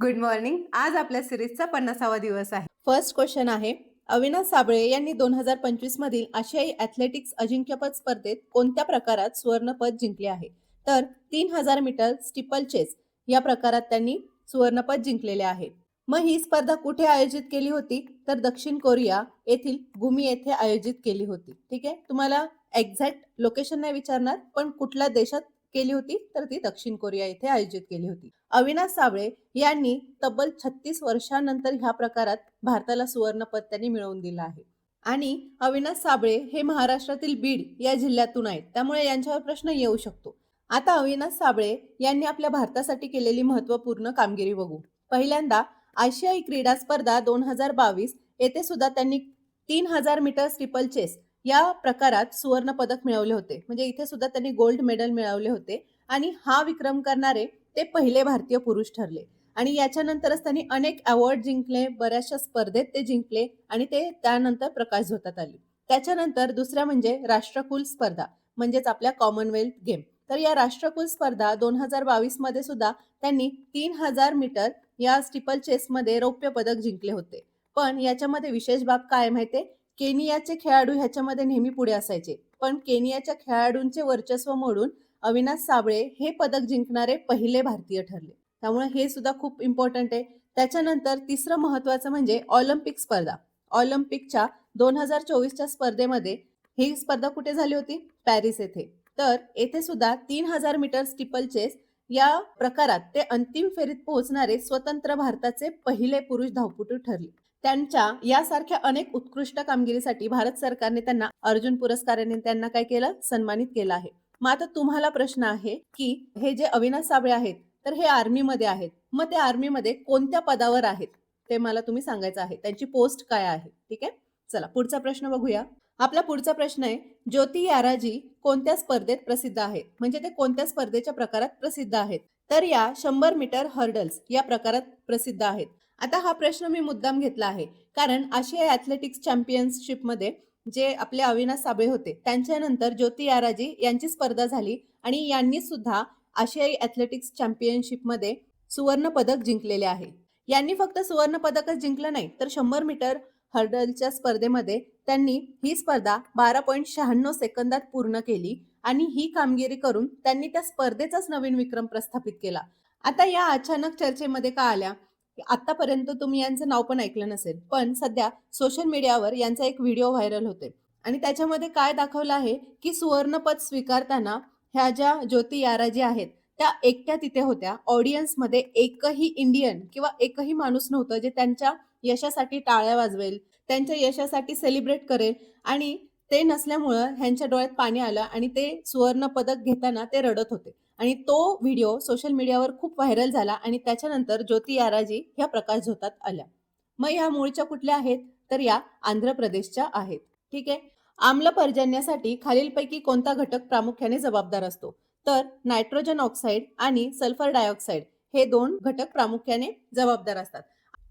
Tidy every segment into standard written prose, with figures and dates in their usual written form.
Good morning. आज आपल्या सिरीजचा 50वा दिवस आहे. फर्स्ट क्वेश्चन आहे, अविनाश साबळे यांनी 2025 मधील आशियाई ॲथलेटिक्स अजिंक्यपद स्पर्धेत कोणत्या प्रकारात सुवर्णपद जिंकले आहे? तर 3000 मीटर स्टिपल चेस या प्रकारात त्यांनी सुवर्णपद जिंकलेले आहे. मग ही स्पर्धा कुठे आयोजित केली होती? तर दक्षिण कोरिया येथील गुमी येथे आयोजित केली होती. ठीक आहे, तुम्हाला एक्झॅक्ट लोकेशन नाही विचारणार, पण कुठल्या देशात केली होती तर ती दक्षिण कोरिया येथे आयोजित केली होती. अविनाश साबळे यांनी तब्बल 36 वर्षांनंतर ह्या प्रकारात भारताला सुवर्णपद त्यांनी मिळवून दिलं आहे. आणि अविनाश साबळे हे महाराष्ट्रातील बीड या जिल्ह्यातून आहेत, त्यामुळे यांच्यावर प्रश्न येऊ शकतो. आता अविनाश साबळे यांनी आपल्या भारतासाठी केलेली महत्त्वपूर्ण कामगिरी बघू. पहिल्यांदा आशियाई क्रीडा स्पर्धा 2022 येथे सुद्धा त्यांनी 3000 मीटर स्टिपल चेस या प्रकारात सुवर्ण पदक मिळवले होते. म्हणजे इथे सुद्धा त्यांनी गोल्ड मेडल मिळवले होते आणि हा विक्रम करणारे ते पहिले भारतीय पुरुष ठरले. आणि याच्यानंतरच त्यांनी अनेक अवॉर्ड जिंकले, बऱ्याचशा स्पर्धेत ते जिंकले आणि ते त्यानंतर प्रकाश झोतात आले. त्याच्यानंतर दुसऱ्या म्हणजे राष्ट्रकुल स्पर्धा, म्हणजेच आपल्या कॉमनवेल्थ गेम. तर या राष्ट्रकुल स्पर्धा 2022 मध्ये सुद्धा त्यांनी 3000 मीटर या स्टिपल चेसमध्ये रौप्य पदक जिंकले होते. पण याच्यामध्ये विशेष बाब काय माहितीये, केनियाचे खेळाडू ह्याच्यामध्ये नेहमी पुढे असायचे, पण केनियाच्या खेळाडूंचे वर्चस्व मोडून अविनाश साबळे हे पदक जिंकणारे पहिले भारतीय ठरले. त्यामुळे हे सुद्धा खूप इम्पॉर्टंट आहे. त्याच्यानंतर तिसरं महत्वाचं म्हणजे ऑलिम्पिक स्पर्धा. ऑलिम्पिकच्या 2024च्या स्पर्धेमध्ये ही स्पर्धा कुठे झाली होती? पॅरिस येथे. तर येथे सुद्धा 3000 मीटर स्टिपल चेस या प्रकारात ते अंतिम फेरीत पोहोचणारे स्वतंत्र भारताचे पहिले पुरुष धावपटू ठरले. त्यांच्या यासारख्या अनेक उत्कृष्ट कामगिरीसाठी भारत सरकारने त्यांना अर्जुन पुरस्काराने त्यांना काय केलं? सन्मानित केलं आहे. मग आता तुम्हाला प्रश्न आहे की हे जे अविनाश साबळे आहेत तर हे आर्मीमध्ये आहेत. मग ते आर्मीमध्ये कोणत्या पदावर आहेत ते मला तुम्ही सांगायचं आहे. त्यांची पोस्ट काय आहे? ठीक आहे, चला पुढचा प्रश्न बघूया. आपला पुढचा प्रश्न आहे, ज्योती याराजी कोणत्या स्पर्धेत प्रसिद्ध आहेत? म्हणजे ते कोणत्या स्पर्धेच्या प्रकारात प्रसिद्ध आहेत? तर या 100 मीटर हर्डल्स या प्रकारात प्रसिद्ध आहेत. आता हा प्रश्न मी मुद्दाम घेतला आहे कारण आशियाई ॲथलेटिक्स चॅम्पियनशिपमध्ये जे आपले अविनाश साबळे होते त्यांच्यानंतर ज्योती याराजी यांची स्पर्धा झाली आणि यांनी सुद्धा आशियाई ॲथलेटिक्स चॅम्पियनशिपमध्ये सुवर्ण पदक जिंकलेले आहे. यांनी फक्त सुवर्ण पदकच जिंकलं नाही तर 100 मीटर हर्डलच्या स्पर्धेमध्ये त्यांनी ही स्पर्धा 12.96 सेकंदात पूर्ण केली आणि ही कामगिरी करून त्यांनी त्या स्पर्धेचाच नवीन विक्रम प्रस्थापित केला. आता या अचानक चर्चेमध्ये का आल्या? आतापर्यंत तुम्ही यांचं नाव पण ऐकलं नसेल, पण सध्या सोशल मीडियावर यांचा एक व्हिडिओ व्हायरल होते आणि त्याच्यामध्ये काय दाखवलं आहे की सुवर्णपद स्वीकारताना ह्या ज्या ज्योती याराजी आहेत त्या एकट्या तिथे होत्या. ऑडियन्समध्ये एकही इंडियन किंवा एकही माणूस नव्हतं जे त्यांच्या यशासाठी टाळ्या वाजवेल, त्यांच्या यशासाठी सेलिब्रेट करेल. आणि ते नसल्यामुळं ह्यांच्या डोळ्यात पाणी आलं आणि ते सुवर्ण पदक घेताना ते रडत होते. आणि तो व्हिडिओ सोशल मीडियावर खूप व्हायरल झाला आणि त्याच्यानंतर ज्योती याराजी ह्या प्रकाश झोतात आल्या. मग ह्या मूळच्या कुठल्या आहेत? तर या आंध्र प्रदेशच्या आहेत. ठीक आहे, आम्ल पर्जन्यासाठी खालीलपैकी कोणता घटक प्रामुख्याने जबाबदार असतो? तर नायट्रोजन ऑक्साईड आणि सल्फर डायऑक्साईड हे दोन घटक प्रामुख्याने जबाबदार असतात.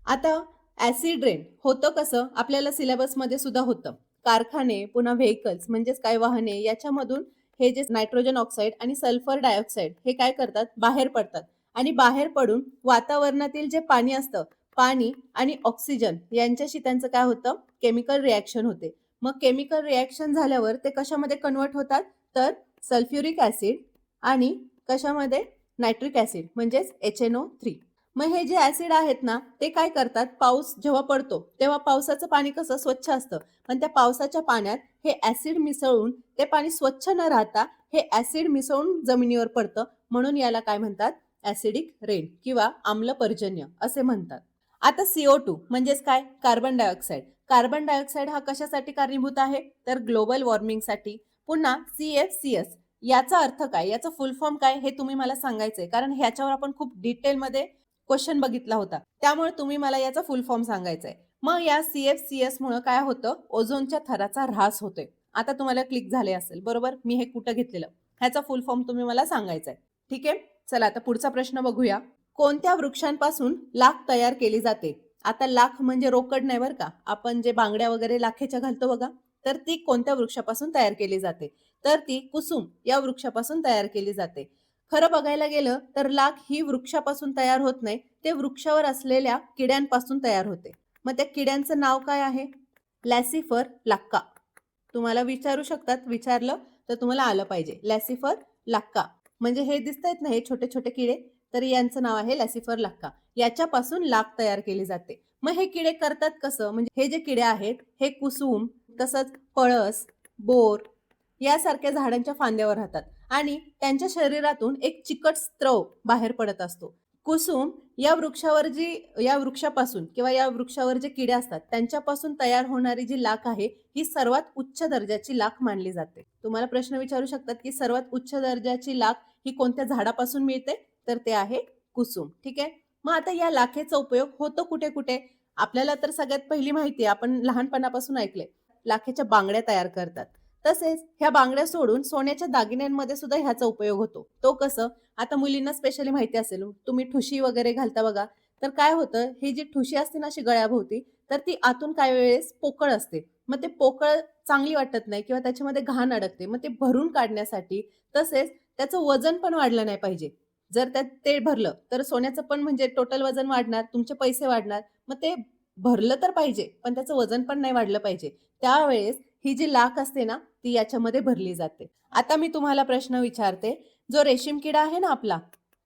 आता ऍसिड रेन होतं कसं? आपल्याला सिलेबसमध्ये सुद्धा होतं. कारखाने पुन्हा व्हेकल्स म्हणजेच काय वाहने याच्यामधून हे जे नायट्रोजन ऑक्साईड आणि सल्फर डायऑक्साईड हे काय करतात? बाहेर पडतात आणि बाहेर पडून वातावरणातील जे पाणी असतं, पाणी आणि ऑक्सिजन यांच्याशी त्यांचं काय होतं? केमिकल रिॲक्शन होते. मग केमिकल रिॲक्शन झाल्यावर ते कशामध्ये कन्वर्ट होतात? तर सल्फ्युरिक ऍसिड आणि कशामध्ये? नायट्रिक ऍसिड म्हणजेच HNO3. मग हे जे ऍसिड आहेत ना ते काय करतात? पाऊस जेव्हा पडतो तेव्हा पावसाचं पाणी कसं स्वच्छ असतं, पण त्या पावसाच्या पाण्यात हे ऍसिड मिसळून ते पाणी स्वच्छ न राहता हे ऍसिड मिसळून जमिनीवर पडतं, म्हणून याला काय म्हणतात? ऍसिडिक रेन किंवा आम्ल पर्जन्य असे म्हणतात. आता CO2 म्हणजेच काय? Carbon dioxide. कार्बन डायऑक्साईड हा कशासाठी कारणीभूत आहे? तर ग्लोबल वॉर्मिंगसाठी. पुन्हा CFCS याचा अर्थ काय? याचा फुल फॉर्म काय? हे तुम्ही मला सांगायचंय कारण ह्याच्यावर आपण खूप डिटेलमध्ये क्वेश्चन बघितला होता, त्यामुळे तुम्ही मला याचा फुल फॉर्म सांगायचा आहे. मग या CFCS मुळे काय होतं? ओझोनच्या थराचा ऱ्हास होतोय. आता तुम्हाला क्लिक झाले असेल, बरोबर? मी हे कुठं घेतलेलं, ह्याचा फुल फॉर्म तुम्ही मला सांगायचा आहे. ठीक आहे, चला आता पुढचा प्रश्न बघूया. कोणत्या वृक्षांपासून लाख तयार केली जाते? आता लाख म्हणजे रोकड नाही बरं का, आपण जे बांगड्या वगैरे लाखेच्या घालतो बघा, तर ती कोणत्या वृक्षापासून तयार केली जाते? तर ती कुसुम या वृक्षापासून तयार केली जाते. खरं बघायला गेलं तर लाख ही वृक्षापासून तयार होत नाही, ते वृक्षावर असलेल्या किड्यांपासून तयार होते. मग त्या किड्यांचं नाव काय आहे? लॅसिफर लाक्का. तुम्हाला विचारू शकतात, विचारलं तर तुम्हाला आलं पाहिजे. लॅसिफर लाक्का म्हणजे हे दिसतायत ना, हे छोटे छोटे किडे, तर यांचं नाव आहे लॅसिफर लाक्का. याच्यापासून लाख तयार केली जाते. मग हे किडे करतात कसं? म्हणजे हे जे किडे आहेत हे कुसुम, तसंच पळस, बोर यासारख्या झाडांच्या फांद्यावर राहतात आणि त्यांच्या शरीरातून एक चिकट स्त्रव बाहेर पडत असतो. कुसुम या वृक्षापासून किंवा या वृक्षावर जे किडे असतात त्यांच्यापासून तयार होणारी जी लाख आहे ही सर्वात उच्च दर्जाची लाख मानली जाते. तुम्हाला प्रश्न विचारू शकतात की सर्वात उच्च दर्जाची लाख ही कोणत्या झाडापासून मिळते? तर ते आहे कुसुम. ठीक आहे. मग आता या लाखेचा उपयोग होतो कुठे कुठे? आपल्याला तर सगळ्यात पहिली माहिती आहे, आपण लहानपणापासून ऐकले, लाखेच्या बांगड्या तयार करतात. तसेच ह्या बांगड्या सोडून सोन्याच्या दागिन्यांमध्ये सुद्धा ह्याचा उपयोग होतो. तो कसं? आता मुलींना स्पेशली माहिती असेल, तुम्ही ठुशी वगैरे घालता बघा, तर काय होतं, ही जी ठुशी असते ना अशी गळ्याभोवती, तर ती आतून काही वेळेस पोकळ असते. मग ते पोकळ चांगली वाटत नाही किंवा त्याच्यामध्ये घाण अडकते. मग ते भरून काढण्यासाठी, तसेच त्याचं वजन पण वाढलं नाही पाहिजे. जर त्यात ते भरलं तर सोन्याचं पण म्हणजे टोटल वजन वाढणार, तुमचे पैसे वाढणार. मग ते भरलं तर पाहिजे, पण त्याचं वजन पण नाही वाढलं पाहिजे. त्यावेळेस ही जी लाख असते ना, ती याच्यामध्ये भरली जाते. आता मी तुम्हाला प्रश्न विचारते, जो रेशीम किडा आहे ना आपला,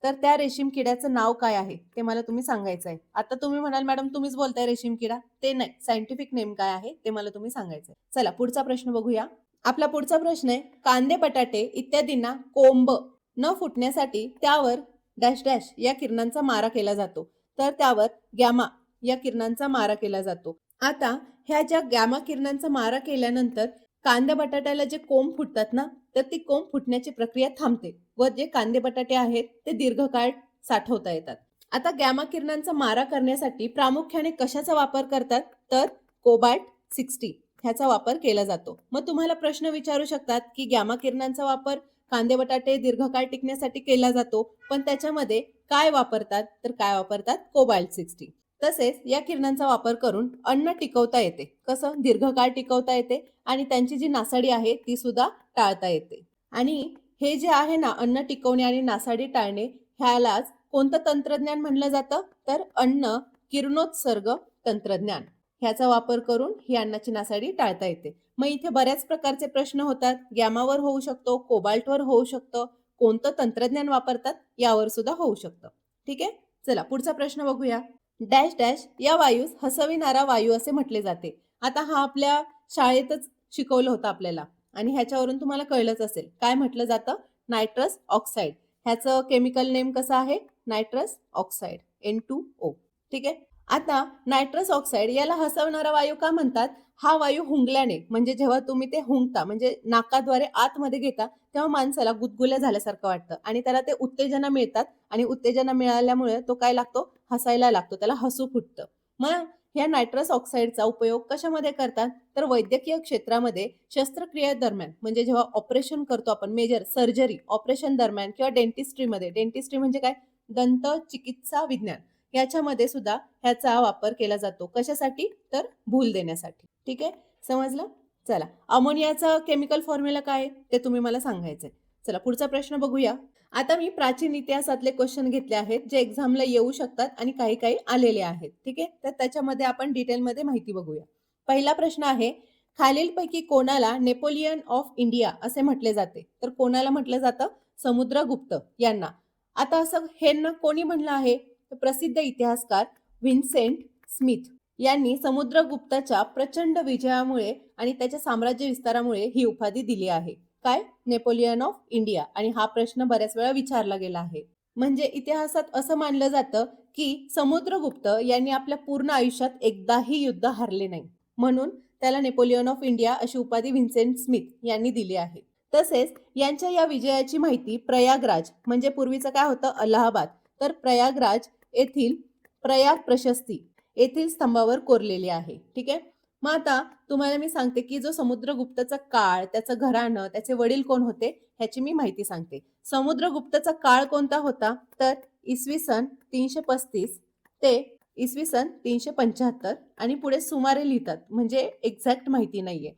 तर त्या रेशीम किड्याचं नाव काय आहे? ते मला तुम्ही सांगायचं आहे. आता तुम्ही म्हणाल, "मॅडम तुम्हीच बोलताय रेशीम किडा." ते नाही, सायंटिफिक नेम काय आहे ते मला तुम्ही सांगायचं आहे. चला पुढचा प्रश्न बघूया. आपला पुढचा प्रश्न आहे, कांदे, बटाटे इत्यादींना कोंब न फुटण्यासाठी त्यावर डॅश डॅश या किरणांचा मारा केला जातो. तर त्यावर गॅमा या किरणांचा मारा केला जातो. आता ह्या ज्या गॅमा किरणांचा मारा केल्यानंतर कांद्या बटाट्याला जे कोंब फुटतात ना, तर ती कोंब फुटण्याची प्रक्रिया थांबते व जे कांदे बटाटे आहेत ते दीर्घकाळ साठवता येतात. आता गॅमा किरणांचा मारा करण्यासाठी प्रामुख्याने कशाचा वापर करतात? तर कोबाल्ट 60 ह्याचा वापर केला जातो. मग तुम्हाला प्रश्न विचारू शकतात की गॅमा किरणांचा वापर कांदे बटाटे दीर्घकाळ टिकण्यासाठी केला जातो, पण त्याच्यामध्ये काय वापरतात? तर काय वापरतात? कोबाल्ट 60. तसेच या किरणांचा वापर करून अन्न टिकवता येते. कसं? दीर्घकाळ टिकवता येते आणि त्यांची जी नासाडी आहे ती सुद्धा टाळता येते. आणि हे जे आहे ना, अन्न टिकवणे आणि नासाडी टाळणे, ह्यालाच कोणतं तंत्रज्ञान म्हणलं जातं? तर अन्न किरणोत्सर्ग तंत्रज्ञान. ह्याचा वापर करून ही अन्नाची नासाडी टाळता येते. मग इथे बऱ्याच प्रकारचे प्रश्न होतात. गॅमावर होऊ शकतो, कोबाल्टवर होऊ शकतं, कोणतं तंत्रज्ञान वापरतात यावर सुद्धा होऊ शकतं. ठीक आहे. चला पुढचा प्रश्न बघूया. डॅश डॅश या वायूस हसविणारा वायू असे म्हटले जाते. आता हा आपल्या शाळेतच शिकवलं होतं आपल्याला आणि ह्याच्यावरून तुम्हाला कळलंच असेल. काय म्हटलं जातं? Nitrous oxide. ह्याचं केमिकल नेम कसं आहे? Nitrous oxide, N2O. ठीक आहे. आता नायट्रस ऑक्साईड याला हसवणारा वायू का म्हणतात? हा वायू हुंगल्याने, म्हणजे जेव्हा तुम्ही ते हुंगता म्हणजे नाकाद्वारे आतमध्ये घेता, तेव्हा माणसाला गुदगुल्या झाल्यासारखं वाटतं आणि त्याला ते उत्तेजना मिळतात आणि उत्तेजना मिळाल्यामुळे तो काय लागतो? हसायला लागतो, त्याला हसू फुटतं. मग ह्या नायट्रस ऑक्साईडचा उपयोग कशामध्ये करतात? तर वैद्यकीय क्षेत्रामध्ये शस्त्रक्रिये दरम्यान, म्हणजे जेव्हा ऑपरेशन करतो आपण, मेजर सर्जरी ऑपरेशन दरम्यान किंवा डेंटिस्ट्रीमध्ये, डेंटिस्ट्री म्हणजे काय? दंत चिकित्सा विज्ञान, याच्यामध्ये सुद्धा ह्याचा वापर केला जातो. कशासाठी? तर भूल देण्यासाठी. ठीक आहे. समजलं? चला, अमोनियाचं केमिकल फॉर्म्युला काय आहे? ते तुम्ही मला सांगायचंय. चला पुढचा प्रश्न बघूया. आता मी प्राचीन इतिहासातले क्वेश्चन घेतले आहेत, जे एक्झामला येऊ शकतात आणि काही काही आलेले आहेत. ठीक आहे. तर त्याच्यामध्ये आपण डिटेलमध्ये माहिती बघूया. पहिला प्रश्न आहे, खालीलपैकी कोणाला नेपोलियन ऑफ इंडिया असे म्हटले जाते? तर कोणाला म्हटलं जातं? समुद्रगुप्त यांना. आता असं हे कोणी म्हणलं आहे? तर प्रसिद्ध इतिहासकार व्हिन्सेंट स्मिथ यांनी समुद्रगुप्ताच्या प्रचंड विजयामुळे आणि त्याच्या साम्राज्य विस्तारामुळे ही उपाधी दिली आहे. काय? Napoleon of India. आणि हा प्रश्न बऱ्याच वेळा विचारला गेला आहे. म्हणजे इतिहासात असं मानलं जातं की समुद्रगुप्त यांनी आपल्या पूर्ण आयुष्यात एकदाही युद्ध हारले नाही, म्हणून त्याला नेपोलियन ऑफ इंडिया अशी उपाधी व्हिन्सेंट स्मिथ यांनी दिली आहे. तसेच यांच्या या विजयाची माहिती प्रयागराज, म्हणजे पूर्वीचं काय होतं? अलाहाबाद, तर प्रयागराज येथील प्रयाग प्रशस्ती येथील स्तंभावर कोरलेली आहे. ठीक आहे. मग आता तुम्हाला मी सांगते की जो समुद्रगुप्तचा काळ, त्याचं घराणं, त्याचे वडील कोण होते ह्याची मी माहिती सांगते. समुद्रगुप्तचा काळ कोणता होता? तर इसवी सन 335 ते इसवी सन 375 आणि पुढे सुमारे लिहितात, म्हणजे एक्झॅक्ट माहिती नाहीये.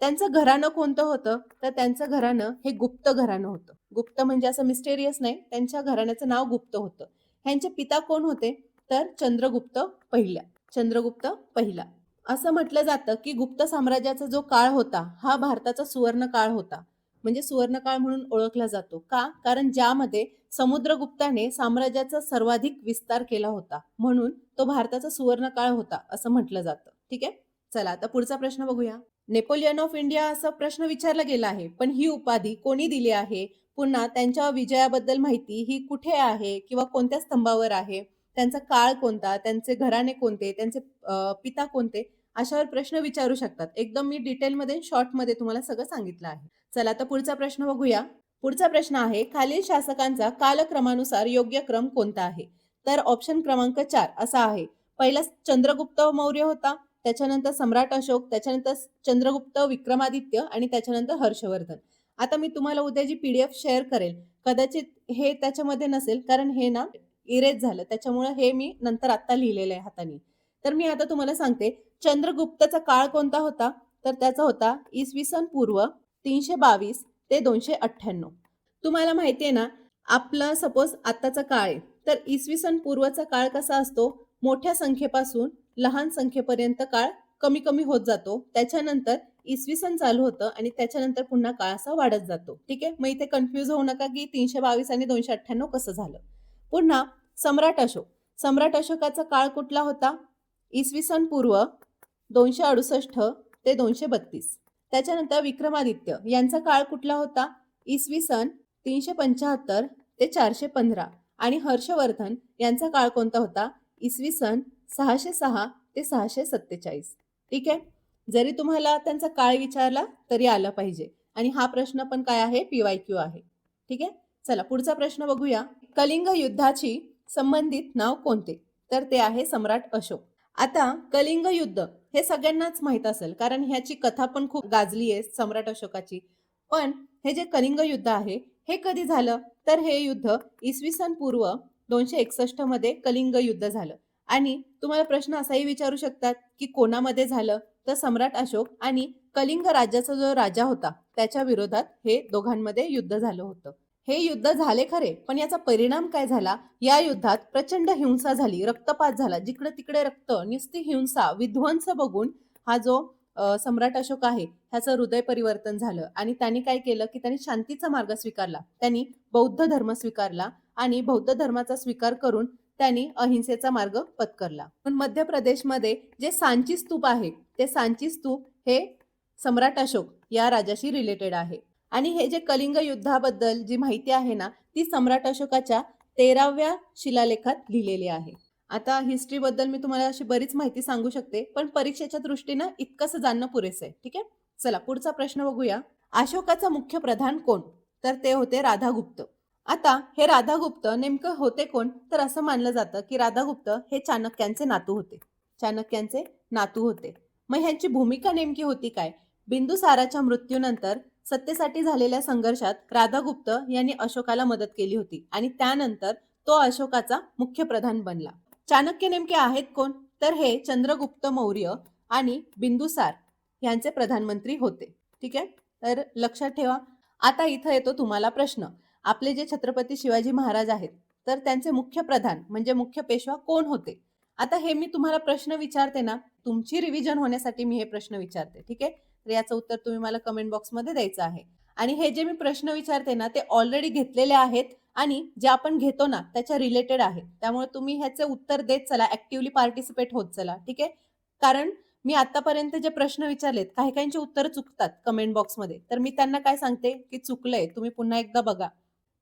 त्यांचं घराणं कोणतं होतं? तर त्यांचं घराणं हे गुप्त घराणं होतं. गुप्त म्हणजे असं मिस्टेरियस नाही, त्यांच्या घराण्याचं नाव गुप्त होतं. ह्यांचे पिता कोण होते? तर चंद्रगुप्त पहिला. चंद्रगुप्त पहिला. असं म्हटलं जातं की गुप्त साम्राज्याचा जो काळ होता हा भारताचा सुवर्ण काळ होता. म्हणजे सुवर्ण काळ म्हणून ओळखला जातो. का? कारण ज्यामध्ये समुद्रगुप्ताने साम्राज्याचा सर्वाधिक विस्तार केला होता. म्हणून तो भारताचा सुवर्ण काळ होता असं म्हटलं जातं. ठीक आहे? चला आता पुढचा प्रश्न बघूया. नेपोलियन ऑफ इंडिया असा प्रश्न विचारला गेला आहे, पण ही उपाधी कोणी दिली आहे? पुन्हा त्यांच्या विजयाबद्दल माहिती ही कुठे आहे किंवा कोणत्या स्तंभावर आहे? त्यांचा काळ कोणता? त्यांचे घराणे कोणते? त्यांचे पिता कोणते? अशावर प्रश्न विचारू शकतात. एकदम मी डिटेलमध्ये शॉर्टमध्ये तुम्हाला सगळं सांगितलं आहे. चला आता पुढचा प्रश्न बघूया. पुढचा प्रश्न आहे, खालील शासकांचा कालक्रमानुसार योग्य क्रम कोणता आहे? तर ऑप्शन क्रमांक 4 असा आहे. पहिला चंद्रगुप्त मौर्य होता, त्याच्यानंतर सम्राट अशोक, त्याच्यानंतर चंद्रगुप्त विक्रमादित्य आणि त्याच्यानंतर हर्षवर्धन. आता मी तुम्हाला उद्या जी PDF शेअर करेल, कदाचित हे त्याच्यामध्ये नसेल, कारण हे ना इरेज झालं. त्याच्यामुळे हे मी नंतर आता लिहिलेलं आहे हाताने. तर मी आता तुम्हाला सांगते, चंद्रगुप्तचा काळ कोणता होता? तर त्याचा होता इसवी सन पूर्व 322 ते 298. तुम्हाला माहिती आहे ना, आपलं सपोज आत्ताचा काळ आहे, तर इसवी सन पूर्वचा काळ कसा असतो? मोठ्या संख्येपासून लहान संख्येपर्यंत काळ कमी कमी होत जातो. त्याच्यानंतर इसवी सन चालू होतं आणि त्याच्यानंतर पुन्हा काळ असा वाढत जातो. ठीक आहे? मग इथे कन्फ्यूज होऊ नका की 322 आणि 298 कसं झालं. पुन्हा सम्राट अशोक. सम्राट अशोकाचा काळ कुठला होता? इसवी सन पूर्व 268 ते 232. त्याच्यानंतर विक्रमादित्य यांचा काळ कुठला होता? इसवी सन 375 ते 415. आणि हर्षवर्धन यांचा काळ कोणता होता? इसवी सन 606 ते 647. ठीक आहे? जरी तुम्हाला त्यांचा काळ विचारला तरी आलं पाहिजे. आणि हा प्रश्न पण काय आहे? PYQ आहे. ठीक आहे? चला पुढचा प्रश्न बघूया. कलिंग युद्धाची संबंधित नाव कोणते? तर ते आहे सम्राट अशोक. आता कलिंग युद्ध हे सगळ्यांनाच माहित असेल, कारण ह्याची कथा पण खूप गाजली आहे सम्राट अशोकाची. पण हे जे कलिंग युद्ध आहे हे कधी झालं? तर हे युद्ध इसवी सन पूर्व 261 मध्ये कलिंग युद्ध झालं. आणि तुम्हाला प्रश्न असाही विचारू शकतात की कोणामध्ये झालं? तर सम्राट अशोक आणि कलिंग राज्याचा जो राजा होता त्याच्या विरोधात हे दोघांमध्ये युद्ध झालं होतं. हे युद्ध झाले खरे, पण याचा परिणाम काय झाला? या युद्धात प्रचंड हिंसा झाली, रक्तपात झाला. जिकडे तिकडे रक्त, नुसती हिंसा, विध्वंस बघून हा जो सम्राट अशोक आहे ह्याचं हृदय परिवर्तन झालं. आणि त्यांनी काय केलं की त्यांनी शांतीचा मार्ग स्वीकारला. त्यांनी बौद्ध धर्म स्वीकारला आणि बौद्ध धर्माचा स्वीकार करून त्यांनी अहिंसेचा मार्ग पत्करला. पण मध्य प्रदेशमध्ये जे सांची स्तूप आहे, ते सांची स्तूप हे सम्राट अशोक या राजाशी रिलेटेड आहे. आणि हे जे कलिंग युद्धाबद्दल जी माहिती आहे ना, ती सम्राट अशोकाच्या 13व्या शिलालेखात लिहिलेली आहे. आता हिस्ट्रीबद्दल मी तुम्हाला अशी बरीच माहिती सांगू शकते, पण परीक्षेच्या दृष्टीनं इतकंसं जाणणं पुरेसं आहे. ठीक आहे? चला पुढचा प्रश्न बघूया. अशोकाचा मुख्य प्रधान कोण? तर ते होते राधागुप्त. आता हे राधागुप्त नेमकं होते कोण? तर असं मानलं जातं की राधागुप्त हे चाणक्यांचे नातू होते. चाणक्यांचे नातू होते. मग ह्यांची भूमिका नेमकी होती काय? बिंदुसाराच्या मृत्यूनंतर सत्तेसाठी झालेल्या संघर्षात राधागुप्त यांनी अशोकाला मदत केली होती आणि त्यानंतर तो अशोकाचा मुख्य प्रधान बनला. चाणक्य नेमके आहेत कोण? तर हे चंद्रगुप्त मौर्य आणि बिंदुसार यांचे प्रधानमंत्री होते. ठीक आहे? तर लक्षात ठेवा. आता इथं येतो तुम्हाला प्रश्न. आपले जे छत्रपती शिवाजी महाराज आहेत, तर त्यांचे मुख्य प्रधान म्हणजे मुख्य पेशवा कोण होते? आता हे मी तुम्हाला प्रश्न विचारते ना, तुमची रिव्हिजन होण्यासाठी मी हे प्रश्न विचारते. ठीक आहे? तर याचं उत्तर तुम्ही मला कमेंट बॉक्समध्ये द्यायचं आहे. आणि हे जे मी प्रश्न विचारते ना, ते ऑलरेडी घेतलेले आहेत आणि जे आपण घेतो ना त्याच्या रिलेटेड आहे. त्यामुळे तुम्ही ह्याचे उत्तर देत चला, ऍक्टिव्हली पार्टिसिपेट होत चला. ठीक आहे? कारण मी आतापर्यंत जे प्रश्न विचारलेत, काही काहींची उत्तर चुकतात कमेंट बॉक्समध्ये. तर मी त्यांना काय सांगते की चुकलंय, तुम्ही पुन्हा एकदा बघा.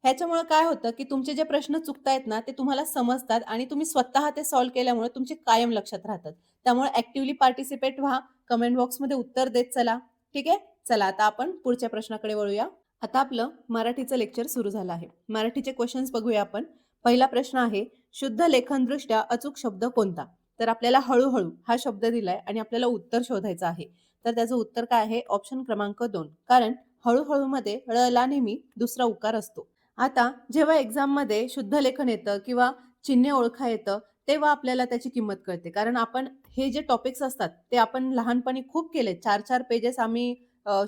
ह्याच्यामुळे काय होतं की तुमचे जे प्रश्न चुकतायत ना ते तुम्हाला समजतात आणि तुम्ही स्वतः ते सॉल्व्ह केल्यामुळे तुमचे कायम लक्षात राहतात. त्यामुळे ऍक्टिव्हली पार्टिसिपेट व्हा, कमेंट बॉक्समध्ये उत्तर देत चला. ठीक आहे? चला आता आपण पुढच्या प्रश्नाकडे वळूया. आता आपलं मराठीचं लेक्चर सुरू झालं आहे. मराठीचे क्वेश्चन्स बघूया आपण. पहिला प्रश्न आहे, शुद्ध लेखनदृष्ट्या अचूक शब्द कोणता? तर आपल्याला हळूहळू हा शब्द दिलाय आणि आपल्याला उत्तर शोधायचं आहे. तर त्याचं उत्तर काय आहे? ऑप्शन क्रमांक 2. कारण हळूहळू मध्ये ळ ला नेहमी दुसरा उकार असतो. आता जेव्हा एक्झाममध्ये शुद्ध लेखन येतं किंवा चिन्हे ओळखा येतं, तेव्हा आपल्याला त्याची किंमत कळते. कारण आपण हे जे टॉपिक्स असतात ते आपण लहानपणी खूप केले. 4-4 पेजेस आम्ही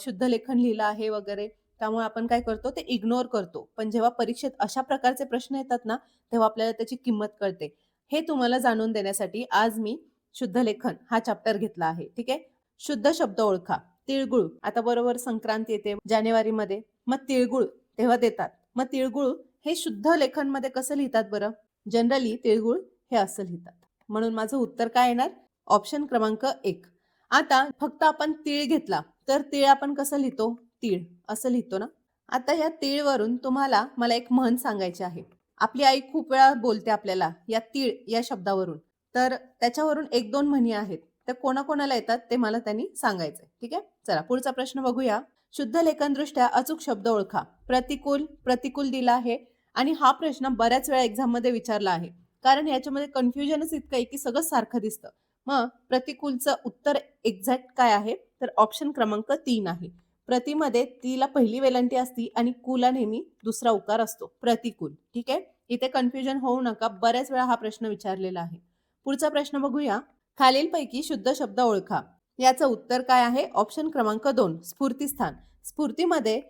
शुद्ध लेखन लिहिलं आहे वगैरे. त्यामुळे आपण काय करतो ते इग्नोर करतो. पण जेव्हा परीक्षेत अशा प्रकारचे प्रश्न येतात ना, तेव्हा आपल्याला त्याची किंमत कळते. हे तुम्हाला जाणून देण्यासाठी आज मी शुद्ध लेखन हा चॅप्टर घेतला आहे. ठीक आहे. शुद्ध शब्द ओळखा. तिळगुळ आता बरोबर संक्रांत येते जानेवारीमध्ये. मग तिळगुळ तेव्हा देतात. मग तिळगुळ हे शुद्ध लेखनमध्ये कसं लिहितात बरं? जनरली तिळगुळ हे असं लिहितात. म्हणून माझं उत्तर काय येणार? ऑप्शन क्रमांक 1. आता फक्त आपण तीळ घेतला तर तीळ आपण कसं लिहितो? तीळ असं लिहितो ना. आता या तीळवरून तुम्हाला मला एक म्हण सांगायची आहे. आपली आई खूप वेळा बोलते आपल्याला या तीळ या शब्दावरून. तर त्याच्यावरून 1-2 म्हणी आहेत. त्या कोणाकोणाला येतात ते मला त्यांनी सांगायचंय. ठीक आहे. चला पुढचा प्रश्न बघूया. शुद्ध लेखनदृष्ट्या अचूक शब्द ओळखा. प्रतिकूल, प्रतिकूल दिला आहे आणि हा प्रश्न बऱ्याच वेळा एक्झाम मध्ये विचारला आहे. कारण याच्यामध्ये कन्फ्युजनच इतकं आहे की सगळं सारखं दिसतं. मग प्रतिकूलचं उत्तर एक्झॅक्ट काय आहे? तर ऑप्शन क्रमांक 3 आहे. प्रतिमध्ये तीला पहिली वेलांटी असती आणि कुला नेहमी दुसरा उकार असतो. प्रतिकूल. ठीक आहे. इथे कन्फ्युजन होऊ नका. बऱ्याच वेळा हा प्रश्न विचारलेला आहे. पुढचा प्रश्न बघूया. खालीलपैकी शुद्ध शब्द ओळखा. याचं उत्तर काय आहे? ऑप्शन क्रमांक 2 स्फूर्तिस्थान. स्फूर्तीमध्ये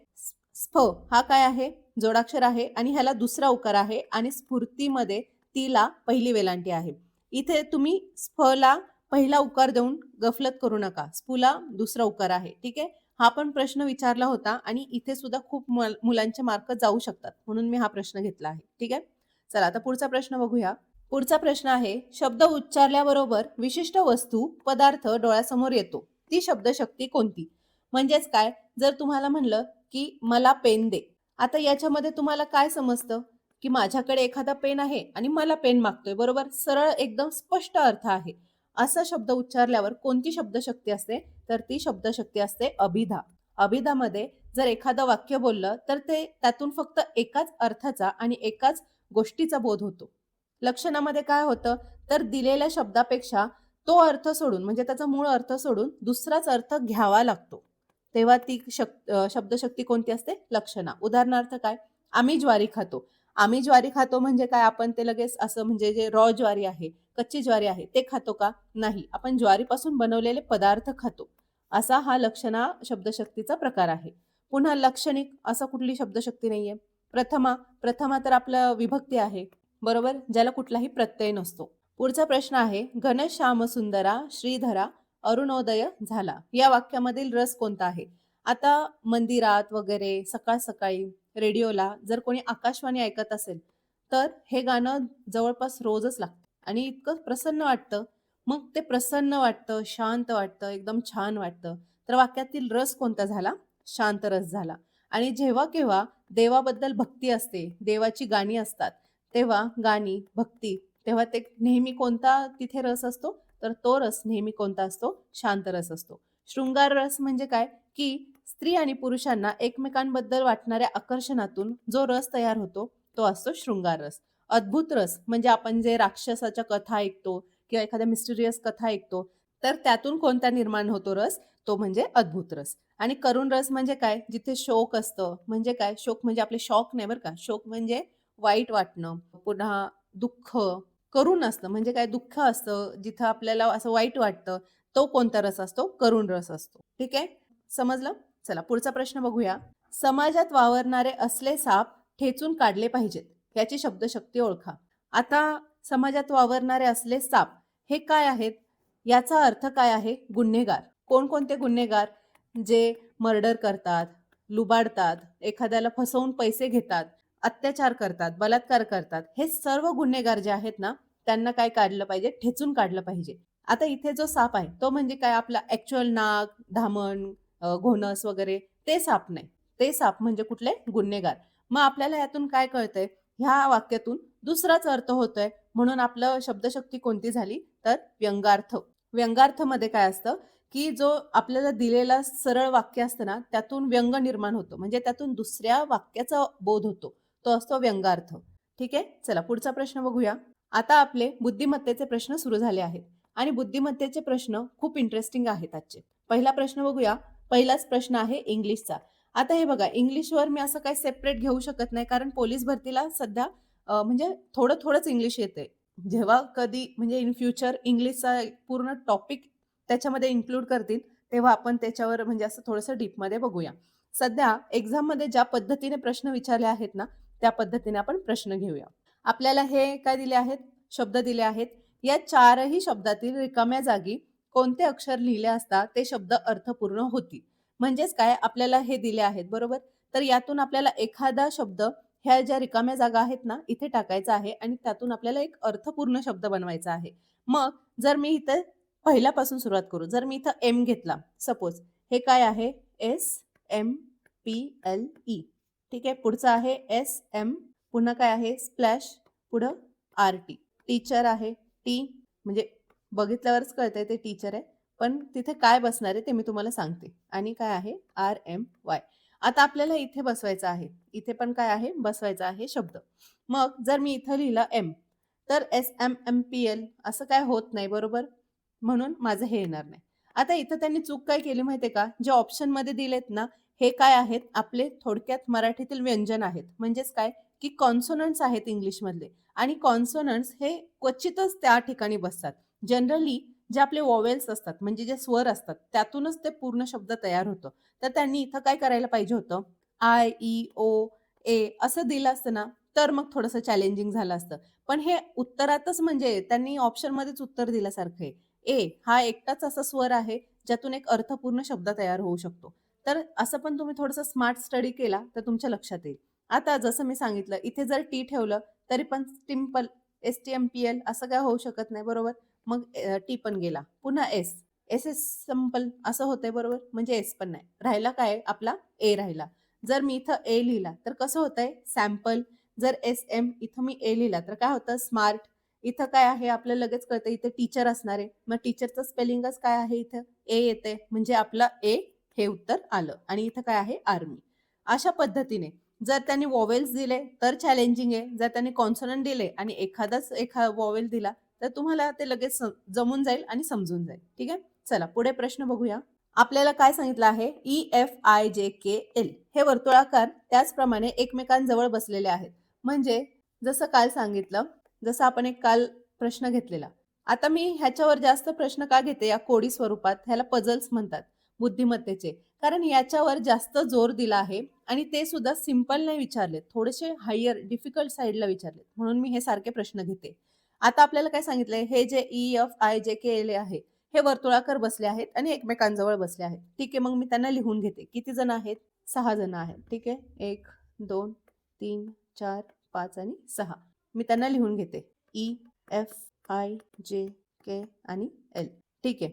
स्फ हा काय आहे? जोडाक्षर आहे आणि ह्याला दुसरा उकार आहे आणि स्फूर्तीमध्ये तीला पहिली वेलांटी आहे. इथे तुम्ही स्फला पहिला उकार देऊन गफलत करू नका. स्फूला दुसरा उकार आहे. ठीक आहे. हा पण प्रश्न विचारला होता आणि इथे सुद्धा खूप मुलांचे मार्क जाऊ शकतात. म्हणून मी हा प्रश्न घेतला आहे. ठीक आहे. चला आता पुढचा प्रश्न बघूया. पुढचा प्रश्न आहे शब्द उच्चारल्याबरोबर विशिष्ट वस्तू, पदार्थ डोळ्यासमोर येतो. ती शब्दशक्ती कोणती? म्हणजेच काय? जर तुम्हाला म्हणलं की मला पेन दे. आता याच्यामध्ये तुम्हाला काय समजतं? की माझ्याकडे एखादा पेन आहे आणि मला पेन मागतोय. बरोबर? सरळ एकदम स्पष्ट अर्थ आहे. असा शब्द उच्चारल्यावर कोणती शब्दशक्ती असते? तर ती शब्दशक्ती असते अभिधा. अभिधामध्ये जर एखादं वाक्य बोललं तर ते त्यातून फक्त एकाच अर्थाचा आणि एकाच गोष्टीचा बोध होतो. लक्षणामध्ये काय होतं? तर दिलेल्या शब्दापेक्षा तो अर्थ सोडून म्हणजे त्याचा मूळ अर्थ सोडून दुसराच अर्थ घ्यावा लागतो. तेव्हा ती शब्दशक्ती कोणती असते? लक्षणा. उदाहरणार्थ काय? आम्ही ज्वारी खातो. आम्ही ज्वारी खातो म्हणजे काय? आपण ते लगेच असं म्हणजे जे रॉ ज्वारी आहे, कच्ची ज्वारी आहे ते खातो का? नाही. आपण ज्वारीपासून बनवलेले पदार्थ खातो. असा हा लक्षणा शब्दशक्तीचा प्रकार आहे. पुन्हा लक्षणिक असं कुठली शब्दशक्ती नाहीये. प्रथमा, प्रथमा तर आपलं विभक्ती आहे. बरोबर? ज्याला कुठलाही प्रत्यय नसतो. पुढचा प्रश्न आहे घनश्याम सुंदरा श्रीधरा अरुणोदय झाला. या वाक्यामधील रस कोणता आहे? आता मंदिरात वगैरे सकाळ सकाळी रेडिओला जर कोणी आकाशवाणी ऐकत असेल तर हे गाणं जवळपास रोजच लागतं आणि इतकं प्रसन्न वाटतं. मग ते प्रसन्न वाटतं, शांत वाटतं, एकदम छान वाटतं. तर वाक्यातील रस कोणता झाला? शांत रस झाला. आणि जेव्हा केव्हा देवाबद्दल भक्ती असते, देवाची गाणी असतात, तेव्हा गाणी, भक्ती, तेव्हा ते नेहमी कोणता तिथे रस असतो? तर तो रस नेहमी कोणता असतो? शांत रस असतो. शृंगार रस म्हणजे काय? की स्त्री आणि पुरुषांना एकमेकांबद्दल वाटणाऱ्या आकर्षणातून जो रस तयार होतो तो असतो शृंगार रस. अद्भुत रस म्हणजे आपण जे राक्षसाच्या कथा ऐकतो किंवा एखाद्या मिस्टिरियस कथा ऐकतो तर त्यातून कोणता निर्माण होतो रस? तो म्हणजे अद्भुत रस. आणि करुण रस म्हणजे काय? जिथे शोक असतं. म्हणजे काय? शोक म्हणजे आपले शॉक नाही बरं का. शोक म्हणजे वाईट वाटणं. पुन्हा दुःख. करुण असतं म्हणजे काय? दुःख असतं. जिथं आपल्याला असं वाईट वाटतं. तो कोणता रस असतो? करुण रस असतो. ठीक आहे? समजलं? चला पुढचा प्रश्न बघूया. समाजात वावरणारे असले साप ठेचून काढले पाहिजेत. याची शब्दशक्ती ओळखा. आता समाजात वावरणारे असले साप हे काय आहेत? याचा अर्थ काय आहे? गुन्हेगार. कोणकोणते गुन्हेगार? जे मर्डर करतात, लुबाडतात, एखाद्याला फसवून पैसे घेतात, अत्याचार करतात, बलात्कार करतात. हे सर्व गुन्हेगार जे आहेत ना त्यांना काय काढलं पाहिजे? ठेचून काढलं पाहिजे. आता इथे जो साप आहे तो म्हणजे काय? आपला ऍक्च्युअल नाग, धामण, घोणस वगैरे ते साप नाही. ते साप म्हणजे कुठले? गुन्हेगार. मग आपल्याला यातून काय कळतंय? ह्या वाक्यातून दुसराच अर्थ होतोय. म्हणून आपलं शब्दशक्ती कोणती झाली? तर व्यंगार्थ. व्यंगार्थ मध्ये काय असतं? की जो आपल्याला दिलेला सरळ वाक्य असतं ना त्यातून व्यंग निर्माण होतो. म्हणजे त्यातून दुसऱ्या वाक्याचा बोध होतो. तो असतो व्यंगार्थ. ठीक आहे. चला पुढचा प्रश्न बघूया. आता आपले बुद्धिमत्तेचे प्रश्न सुरू झाले आहेत आणि बुद्धिमत्तेचे प्रश्न खूप इंटरेस्टिंग आहेत आजचे. पहिला प्रश्न बघूया. पहिलाच प्रश्न आहे इंग्लिशचा. आता हे बघा इंग्लिशवर मी असं काही सेपरेट घेऊ शकत नाही कारण पोलीस भरतीला सध्या म्हणजे थोडंच इंग्लिश येते. जेव्हा कधी म्हणजे इन फ्युचर इंग्लिशचा पूर्ण टॉपिक त्याच्यामध्ये इन्क्लूड करतील तेव्हा आपण त्याच्यावर म्हणजे असं थोडंसं डीपमध्ये बघूया. सध्या एक्झाममध्ये ज्या पद्धतीने प्रश्न विचारले आहेत ना, त्या पद्धतीने आपण प्रश्न घेऊया. आपल्याला हे काय दिले आहेत? शब्द दिले आहेत. या 4ही शब्दातील रिकाम्या जागी कोणते अक्षर लिहिले असता ते शब्द अर्थपूर्ण होतील. म्हणजेच काय आपल्याला हे दिले आहेत बरोबर. तर यातून आपल्याला एखादा शब्द ह्या ज्या रिकाम्या जागा आहेत ना, इथे टाकायचा आहे आणि त्यातून आपल्याला एक अर्थपूर्ण शब्द बनवायचा आहे. मग जर मी इथे पहिल्यापासून सुरुवात करू. जर मी इथं एम घेतला सपोज हे काय आहे? SMPLE. ठीक आहे. पुढचं आहे SM. पुन्हा काय आहे? स्प्लॅश. पुढं RT. टीचर आहे. टी म्हणजे बघितल्यावरच कळतंय ते टीचर आहे. पण तिथे काय बसणार आहे ते मी तुम्हाला सांगते. आणि काय आहे? RMY. आता आपल्याला इथे बसवायचं आहे. इथे पण काय आहे? बसवायचा आहे शब्द. मग जर मी इथं लिहिलं एम तर SMMPL असं काय होत नाही बरोबर. म्हणून माझं हे येणार नाही. आता इथं त्यांनी चूक काय केली माहितीये का? जे ऑप्शनमध्ये दिलेत ना, हे काय आहेत? आपले थोडक्यात मराठीतील व्यंजन आहेत. म्हणजेच काय? की कॉन्सोनंट्स आहेत इंग्लिशमधले आणि कॉन्सोनंट्स हे क्वचितच त्या ठिकाणी बसतात. जनरली जे आपले वॉवेल्स असतात म्हणजे जे स्वर असतात त्यातूनच ते पूर्ण शब्द तयार होतं. तर त्यांनी इथं काय करायला पाहिजे होतं? आय, ई, ओ, ए असं दिलं असतं ना, तर मग थोडंसं चॅलेंजिंग झालं असतं. पण हे उत्तरातच म्हणजे त्यांनी ऑप्शनमध्येच उत्तर दिल्यासारखं आहे. ए हा एकटाच असा स्वर आहे ज्यातून एक अर्थपूर्ण शब्द तयार होऊ शकतो. तर असं पण तुम्ही थोडंसं स्मार्ट स्टडी केला तर तुमच्या लक्षात येईल. आता जसं मी सांगितलं इथे जर टी ठेवलं तरी पण स्टिम्पल STMPL असं काय होऊ शकत नाही बरोबर. मग टी पण गेला. पुन्हा एस. एस संपल असं होतंय बरोबर. म्हणजे एस पण नाही. राहिला काय आपला ए राहिला. जर मी इथं ए लिहिला तर कसं होतंय? सॅम्पल. जर SM इथं मी ए लिहिला तर काय होतं? स्मार्ट. इथं काय आहे आपल्याला लगेच कळतं इथे टीचर असणार आहे. मग टीचरचं स्पेलिंगच काय आहे इथं? ए येते. म्हणजे आपलं ए हे उत्तर आलं आणि इथं काय आहे? आर्मी. अशा पद्धतीने जर त्यांनी वॉवेल्स दिले तर चॅलेंजिंग आहे. जर त्यांनी कॉन्सोनंट दिले आणि एखादाच वॉवेल दिला तर तुम्हाला ते लगेच जमून जाईल आणि समजून जाईल. ठीक आहे. चला पुढे प्रश्न बघूया. आपल्याला काय सांगितलं आहे? EFIJKL हे वर्तुळाकार त्याचप्रमाणे एकमेकांजवळ बसलेले आहेत. म्हणजे जसं काल सांगितलं, जसं आपण एक काल प्रश्न घेतलेला. आता मी ह्याच्यावर जास्त प्रश्न का घेते या कोडी स्वरूपात? ह्याला पझल्स म्हणतात बुद्धिमत्तेचे. कारण याच्यावर जास्त जोर दिला आहे आणि ते सुद्धा सिंपल नाही विचारलेत. थोडेसे हायर डिफिकल्ट साईडला विचारलेत. म्हणून मी हे सारखे प्रश्न घेते. आता आपल्याला काय सांगितलंय? हे जे EFIJKL आहे हे वर्तुळाकार बसले आहेत आणि एकमेकांजवळ बसले आहेत. ठीक आहे. मग मी त्यांना लिहून घेते. किती जण आहेत? 6 जण आहेत. ठीक आहे. 1, 2, 3, 4, 5 आणि 6. मी त्यांना लिहून घेते. EFIJK आणि L. ठीक आहे.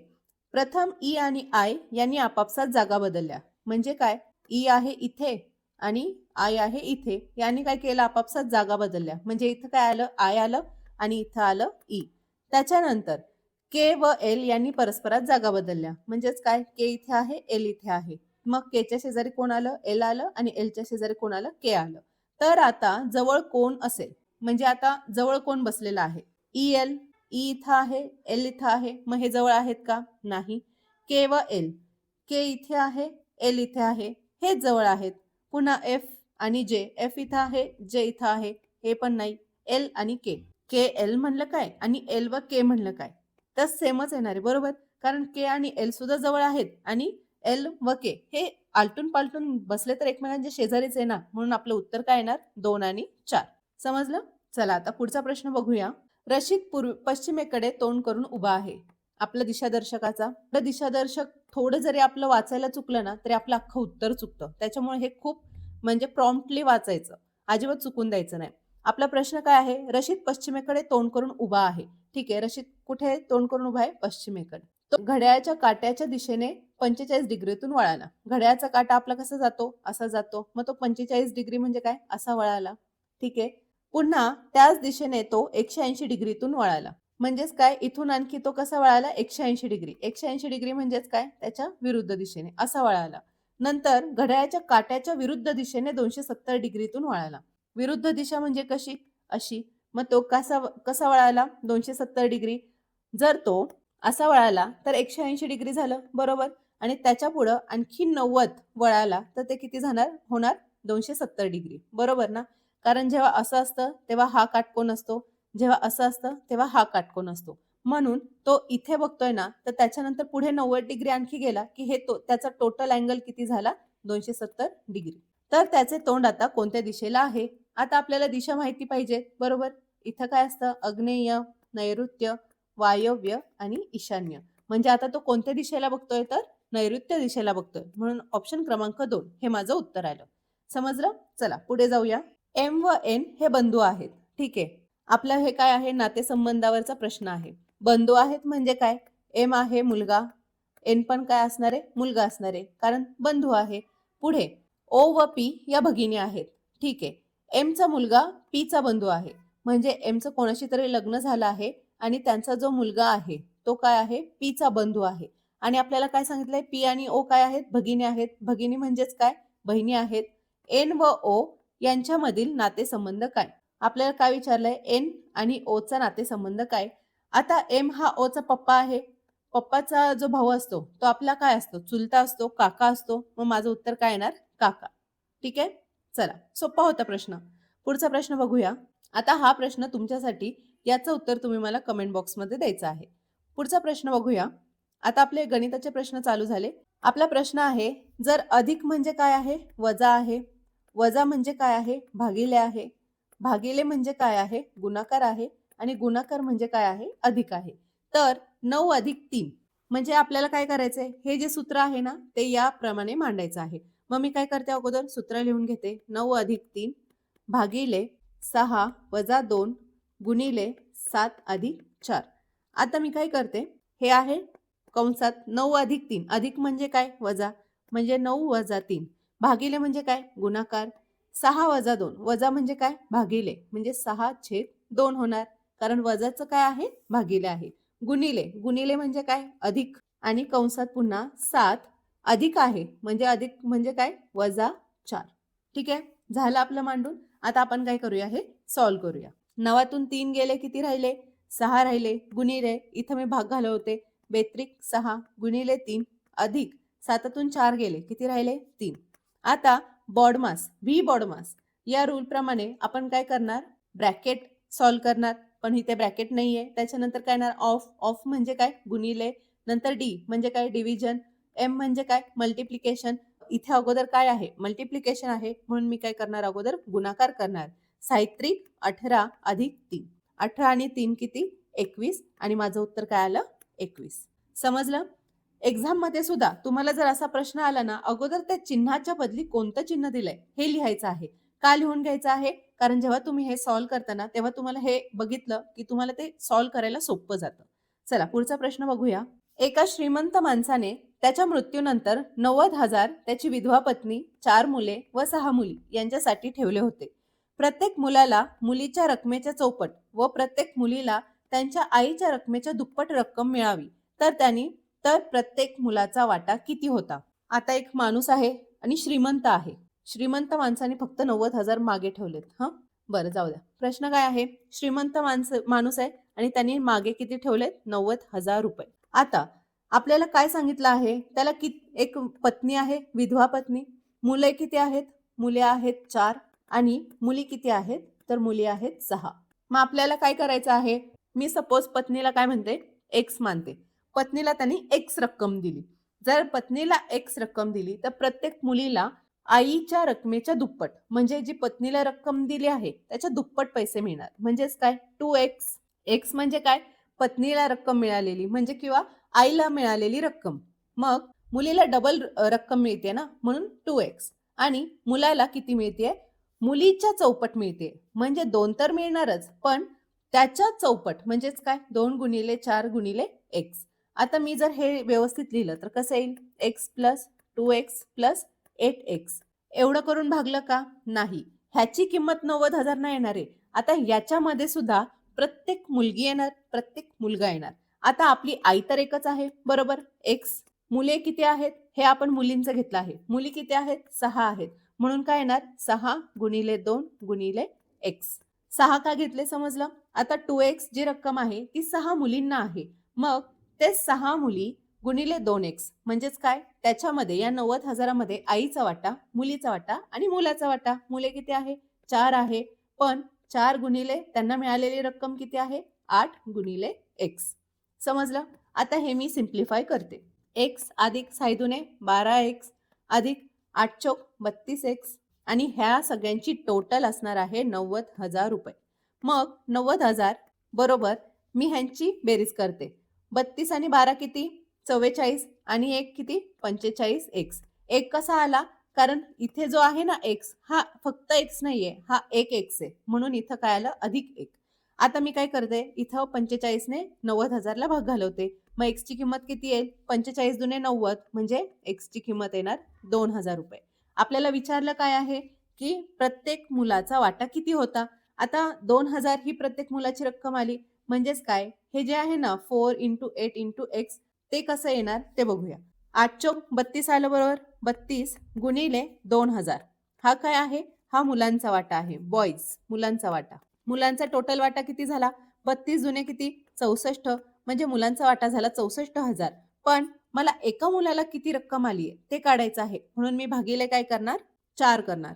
प्रथम ई आणि आय यांनी आपापसात जागा बदलल्या. म्हणजे काय? ई आहे इथे आणि आय आहे इथे. यांनी काय केलं? आपापसात जागा बदलल्या. म्हणजे इथं काय आलं? आय आलं आणि इथं आलं ई. त्याच्यानंतर के व एल यांनी परस्परात जागा बदलल्या. म्हणजेच काय? के इथे आहे, एल इथे आहे. मग केच्या शेजारी कोण आलं? एल आलं आणि एलच्या शेजारी कोण आलं? के आलं. तर आता जवळ कोण असेल? म्हणजे आता जवळ कोण बसलेला आहे? EL. ई इथं आहे, एल इथं आहे. मग हे जवळ आहेत का? नाही. के व एल. के इथे आहे, एल इथे आहे. हे जवळ आहेत. पुन्हा एफ आणि जे. एफ इथं आहे, जे इथं आहे. हे पण नाही. एल आणि के. के एल म्हणलं काय आणि एल व के म्हणलं काय? तर सेमच येणार आहे बरोबर. कारण के आणि एल सुद्धा जवळ आहेत आणि एल व के हे आलटून पालटून बसले तर एकमेकांच्या शेजारीच आहे ना. म्हणून आपलं उत्तर काय येणार? 2 आणि 4. समजलं? चला आता पुढचा प्रश्न बघूया. रशीद पश्चिमेकडे तोंड करून उभा आहे. आपलं दिशादर्शकाचा. आपलं दिशादर्शक थोडं जरी आपलं वाचायला चुकलं ना तरी आपलं अख्खं उत्तर चुकतं. त्याच्यामुळे हे खूप म्हणजे प्रॉम्प्टली वाचायचं. अजिबात चुकून द्यायचं नाही. आपला प्रश्न काय आहे? रशीद पश्चिमेकडे तोंड करून उभा आहे. ठीक आहे. रशीद कुठे तोंड करून उभा आहे? पश्चिमेकडे. तो घड्याळाच्या काट्याच्या दिशेने 45 डिग्रीतून वळाला. घड्याळाचा काटा आपला कसा जातो? असा जातो. मग तो 45 डिग्री म्हणजे काय? असा वळाला. ठीक आहे. पुन्हा त्याच दिशेने तो 180 डिग्रीतून वळाला. म्हणजेच काय? इथून आणखी तो कसा वळाला? 180 डिग्री. 180 डिग्री म्हणजेच काय? त्याच्या विरुद्ध दिशेने असा वळाला. नंतर घड्याळाच्या काट्याच्या विरुद्ध दिशेने 270 डिग्रीतून वळाला. विरुद्ध दिशा म्हणजे कशी? अशी. मग तो कसा वळाला? 270 डिग्री. जर तो असा वळाला तर 180 डिग्री झालं बरोबर. आणि त्याच्या पुढं आणखी 90 वळाला तर ते किती होणार? 270 डिग्री बरोबर ना. कारण जेव्हा असं असतं तेव्हा हा काटकोन असतो. जेव्हा असं असतं तेव्हा हा काटकोन असतो. म्हणून तो इथे बघतोय ना, तर त्याच्यानंतर पुढे 90 डिग्री आणखी गेला की हे त्याचा टोटल अँगल किती झाला? 270 डिग्री. तर त्याचे तोंड आता कोणत्या दिशेला आहे? आता आपल्याला दिशा माहिती पाहिजे, बरोबर? इथं काय असतं? आग्नेय, नैऋत्य, वायव्य आणि ईशान्य. म्हणजे आता तो कोणत्या दिशेला बघतोय? तर नैऋत्य दिशेला बघतोय. म्हणून ऑप्शन क्रमांक 2 हे माझं उत्तर आलं. समजलं? चला पुढे जाऊया. एम व एन हे बंधू आहेत. ठीक आहे. आपलं हे काय आहे? नातेसंबंधावरचा प्रश्न आहे. बंधू आहेत म्हणजे काय? एम आहे मुलगा, एन पण काय असणार आहे? मुलगा असणार आहे, कारण बंधू आहे. पुढे ओ व पी या भगिनी आहेत. ठीक आहे. एमचा मुलगा पीचा बंधू आहे, म्हणजे एमचं कोणाशी तरी लग्न झालं आहे आणि त्यांचा जो मुलगा आहे तो काय आहे? पीचा बंधू आहे. आणि आपल्याला काय सांगितलंय? पी आणि ओ काय आहेत? भगिनी आहेत. भगिनी म्हणजेच काय? बहिणी आहेत. एन व ओ यांच्यामधील नातेसंबंध काय? आपल्याला काय विचारलंय? एन आणि ओ चा नातेसंबंध काय? आता एम हा ओ चा पप्पा आहे. पप्पाचा जो भाऊ असतो तो आपला काय असतो? चुलता असतो, काका असतो. मग माझं उत्तर काय येणार? काका. ठीक आहे. चला, सोपा होता प्रश्न. पुढचा प्रश्न बघूया. आता हा प्रश्न तुमच्यासाठी, याचं उत्तर तुम्ही मला कमेंट बॉक्समध्ये द्यायचं आहे. पुढचा प्रश्न बघूया. आता आपले गणिताचे प्रश्न चालू झाले. आपला प्रश्न आहे, जर अधिक म्हणजे काय आहे? वजा आहे. वजा म्हणजे काय आहे? भागिले आहे. भागिले म्हणजे काय आहे? गुणाकार आहे. आणि गुणाकार म्हणजे काय आहे? अधिक आहे. तर 9 अधिक 3 म्हणजे आपल्याला काय करायचंय? हे जे सूत्र आहे ना, ते याप्रमाणे मांडायचं आहे. मग मी काय करते? अगोदर सूत्र लिहून घेते. 9 अधिक 3 भागिले 6 वजा 2 गुणिले 7 अधिक 4. आता मी काय करते? हे आहे कंसात 9 अधिक 3. अधिक म्हणजे काय? वजा. म्हणजे 9 वजा 3. भागिले म्हणजे काय? गुणाकार. 6 वजा 2 वजा म्हणजे काय? भागिले. म्हणजे 6/2 होणार, कारण वजाचं काय आहे? भागिले आहे. गुणिले. गुणिले म्हणजे काय? अधिक. आणि कंसात पुन्हा 7 अधिक आहे, म्हणजे अधिक म्हणजे काय? वजा 4. ठीक आहे. झालं आपलं मांडून. आता आपण काय करूया? हे सॉल्व्ह करूया. 9तून 3 गेले, किती राहिले? 6 राहिले. गुणिले, इथं मी भाग घालवते, बेत्रिक 6 गुणिले 3 अधिक 7तून 4 गेले, किती राहिले? 3. आता बॉडमास, व्ही बॉडमास या रूल प्रमाणे आपण काय करणार? ब्रॅकेट सॉल्व्ह करणार. पण इथे ब्रॅकेट नाहीये. त्याच्यानंतर काय येणार? ऑफ. ऑफ म्हणजे काय? गुणिले. नंतर डी म्हणजे काय? डिव्हिजन. एम म्हणजे काय? मल्टिप्लिकेशन. इथे अगोदर काय आहे? मल्टिप्लिकेशन आहे, म्हणून मी काय करणार? अगोदर गुणाकार करणार. 7 18 अधिक 3. 18 आणि 3 किती? 21. आणि माझं उत्तर काय आलं? 21. समजलं? एक्झाम मध्ये सुद्धा तुम्हाला जर असा प्रश्न आला ना, अगोदर त्या चिन्हाच्या बदली कोणतं चिन्ह दिलंय हे लिहायचं आहे. का लिहून घ्यायचं आहे? कारण जेव्हा तुम्ही हे सॉल्व्ह करताना तेव्हा तुम्हाला हे बघितलं की तुम्हाला ते सॉल्व्ह करायला सोपं जातं. चला पुढचा प्रश्न बघूया. एका श्रीमंत माणसाने त्याच्या मृत्यूनंतर 90,000 त्याची विधवा पत्नी, 4 मुले व 6 मुली यांच्यासाठी ठेवले होते. प्रत्येक मुलाला मुलीच्या रकमेच्या चौपट व प्रत्येक मुलीला त्यांच्या आईच्या रकमेच्या दुप्पट रक्कम मिळावी, तर प्रत्येक मुलाचा वाटा किती होता? आता एक माणूस आहे आणि श्रीमंत आहे. श्रीमंत माणसाने फक्त 90,000 मागे ठेवलेत. बरं जाऊ द्या. प्रश्न काय आहे? श्रीमंत माणूस आहे आणि त्यांनी मागे किती ठेवलेत? 90,000 रुपये. आता आपल्याला काय सांगितलं आहे? त्याला एक पत्नी आहे, विधवा पत्नी. मुले किती आहेत? मुले आहेत 4 आणि मुली किती आहेत? तर मुली आहेत 6. मग आपल्याला काय करायचं आहे? मी सपोज पत्नीला काय म्हणते? एक्स मानते. पत्नीला त्यांनी एक्स रक्कम दिली. जर पत्नीला एक्स रक्कम दिली तर प्रत्येक मुलीला आईच्या रकमेच्या दुप्पट, म्हणजे जी पत्नीला रक्कम दिली आहे त्याच्या दुप्पट पैसे मिळणार. म्हणजेच काय? 2x. एक्स म्हणजे काय? पत्नीला रक्कम मिळालेली, म्हणजे किंवा आईला मिळालेली रक्कम. मग मुलीला डबल रक्कम मिळते ना, म्हणून 2x. आणि मुलाला किती मिळते? मुलीच्या चौपट मिळते. म्हणजे 2 तर मिळणारच, पण त्याच्या चौपट म्हणजेच काय? 2 गुणिले 4 गुणिले x. आता मी जर हे व्यवस्थित लिहिलं तर कसं येईल? x plus 2x plus 8x. एवढं करून भागलं का? नाही. ह्याची किंमत 90,000 नाही येणार आहे. आता याच्यामध्ये सुद्धा प्रत्येक मुलगी येणार, प्रत्येक मुलगा येणार. आता आपली आई तर एकच आहे, बरोबर? x. मुले किती आहेत? हे आपण मुलींचं घेतलं आहे. मुली किती आहेत? 6 आहेत. म्हणून काय येणार? 6 गुणिले 2 गुणिले x. 6 का घेतले समजलं? आता 2x जी रक्कम आहे ती 6 मुलींना आहे. मग ते 6 मुली गुणिले 2x म्हणजेच काय? त्याच्यामध्ये या 90,000 मध्ये आईचा वाटा, मुलीचा वाटा आणि मुलाचा वाटा. मुले किती आहे? 4 आहे. पण 4 गुणिले त्यांना मिळालेली रक्कम किती आहे? 8 गुणिले x. समजलं? आता हे मी सिम्प्लिफाय करते. एक्स अधिक 6 दुने 12x अधिक 8 चौक 32x आणि ह्या सगळ्यांची टोटल असणार आहे 90,000 रुपये. मग 90,000 बरोबर मी ह्यांची बेरीज करते. 32 आणि 12 किती? 44 आणि 1 किती? 45x. 1 कसा आला? कारण इथे जो आहे ना x हा फक्त x नाहीये, हा एक x आहे. म्हणून इथं काय आलं? अधिक 1. आता मी काय करते? इथं 45 ने 90,000 ला भाग घालवते. मग x ची किंमत किती येईल? 45 दुने 90 म्हणजे x ची किंमत येणार 2,000 रुपये. आपल्याला विचारलं काय आहे की प्रत्येक मुलाचा वाटा किती होता? आता 2,000 ही प्रत्येक मुलाची रक्कम आली. म्हणजेच काय? हे जे आहे ना 4 × 8 × x ते कसं येणार ते बघूया. 8 चौक 32 आलं बरोबर. 32 गुणिले 2,000 हा काय आहे? हा मुलांचा वाटा आहे. बॉईज मुलांचा वाटा. मुलांचा टोटल वाटा किती झाला? 32 जुने किती? 64 म्हणजे मुलांचा वाटा झाला 64,000. पण मला एका मुलाला किती रक्कम आली आहे ते काढायचं आहे. म्हणून मी भागिले काय करणार? 4 करणार.